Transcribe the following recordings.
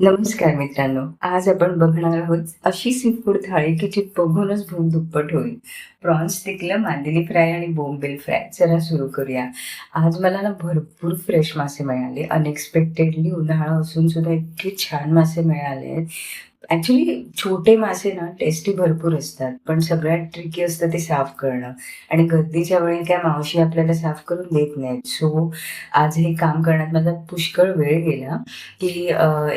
नमस्कार मित्रांनो. आज आपण बघणार आहोत अशी सीफूड थाळी की जी बघूनच भूक दुप्पट होईल. प्रॉन्स पिकलं, मांदेली फ्राय आणि बोंबील फ्राय. चला सुरू करूया. आज मला ना भरपूर फ्रेश मासे मिळाले. अनएक्सपेक्टेडली उन्हाळा असून सुद्धा इतके छान मासे मिळाले आहेत. ॲक्चुअली छोटे मासे ना टेस्टी भरपूर असतात, पण सगळ्यात ट्रिकी असतं ते साफ करणं आणि गर्दीच्या वेळी काय मावशी आपल्याला साफ करून देत नाहीत. सो आज हे काम करण्यात माझा पुष्कळ वेळ गेला. की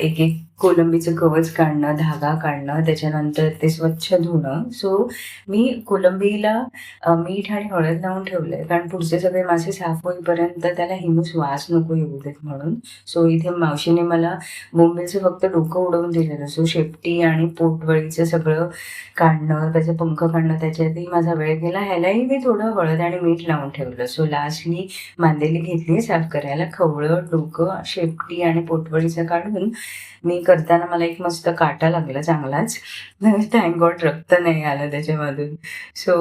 एक-एक कोलंबीचं कवच काढणं, धागा काढणं, त्याच्यानंतर ते स्वच्छ धुणं. सो मी कोलंबीला मीठ आणि हळद लावून ठेवलंय, कारण पुढचे सगळे मासे साफ होईपर्यंत त्याला हिमूस वास नको येऊ देत म्हणून. सो इथे मावशीने मला बोंबीलचं फक्त डोकं उडवून दिलेलं. सो शेपटी आणि पोटवळीचं सगळं काढणं, त्याचे पंख काढणं, त्याच्यातही माझा वेळ गेला. ह्यालाही मी थोडं हळद आणि मीठ लावून ठेवलं. सो लास्टली मांदेली घेतली साफ करायला. खवळं, डोकं, शेपटी आणि पोटवळीचं काढून मी करताना मला एक मस्त काटा लागला चांगलाच. थँक गॉड रक्त नाही आलं त्याच्यामधून. सो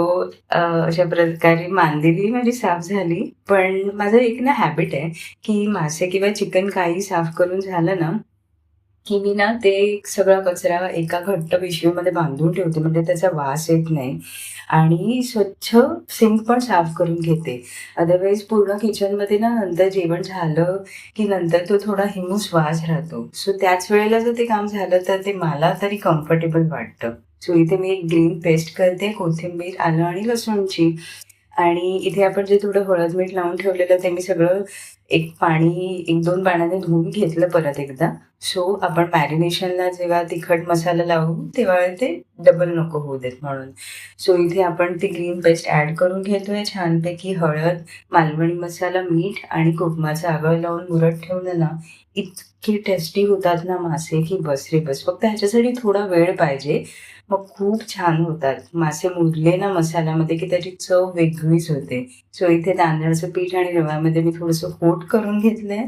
अशा प्रकारे मांदेली माझी साफ झाली. पण माझं एक ना हॅबिट आहे, की मासे किंवा चिकन काही साफ करून झालं ना, की मी ना ते सगळा कचरा एका घट्ट पिशवीमध्ये बांधून ठेवते, म्हणजे त्याचा वास येत नाही आणि स्वच्छ सिंक पण साफ करून घेते. अदरवाईज पूर्ण किचनमध्ये ना नंतर जेवण झालं, की नंतर तो थोडा हिमूस वास राहतो. सो त्याच वेळेला जर ते काम झालं, तर ते मला तरी कम्फर्टेबल वाटतं. सो इथे मी एक ग्रीन पेस्ट करते, कोथिंबीर, आलं आणि लसूणची. आणि इथे आपण जे थोडं हळद मीठ लावून ठेवलेलं ते मी सगळं एक दोन पाण्याने धुवून घेतलं परत एकदा. सो आपण मॅरिनेशनला जेव्हा तिखट मसाला लावू तेव्हा ते डबल नको होऊ देत म्हणून. सो इथे आपण ती ग्रीन पेस्ट ॲड करून घेतोय छानपैकी. हळद, मालवणी मसाला, मीठ आणि कुकमाचं आगळ लावून मुरत ठेवलं ना, इतके टेस्टी होतात ना मासे की बस रे बस. फक्त ह्याच्यासाठी थोडा वेळ पाहिजे. मग खूप छान होतात. मासे मुरले ना मसाल्यामध्ये की त्याची चव वेगळीच होते. सो इथे तांदळाचं पीठ आणि रव्यामध्ये मी थोडंसं कोट करून घेतलंय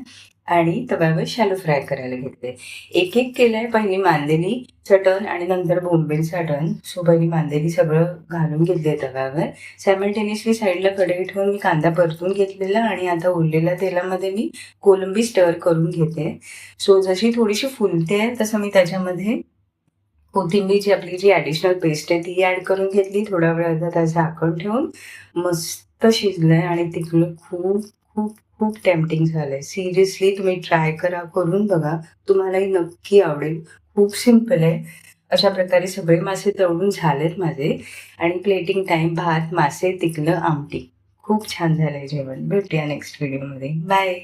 आणि तव्यावर शॅलो फ्राय करायला घेतले. एक-एक केलंय. पहिली मांदेली चटण आणि नंतर बोंबील चटण. सो पहिली मांदेली सगळं घालून घेतलंय तव्यावर. सायमल्टेनियसली साईडला कढई ठेवून मी कांदा परतून घेतलेला आणि आता उरलेल्या तेलामध्ये मी कोलंबी स्टर करून घेते. सो जशी थोडीशी फुलते तसं मी त्याच्यामध्ये कोथिंबीरची आपली जी ॲडिशनल पेस्ट आहे ती ॲड करून घेतली. थोडा वेळ अर्धा तास झाकण ठेवून मस्त शिजलंय आणि तिखट खूप, खूप, खूप टेम्प्टिंग झालंय. सिरियसली तुम्ही ट्राय करा, करून बघा. तुम्हालाही नक्की आवडेल. खूप सिंपल आहे. अशा प्रकारे सगळे मासे तळून झालेत माझे आणि प्लेटिंग टाईम भात, मासे, पिकलं, आमटी. खूप छान झालंय जेवण. भेटूया नेक्स्ट व्हिडिओमध्ये. बाय.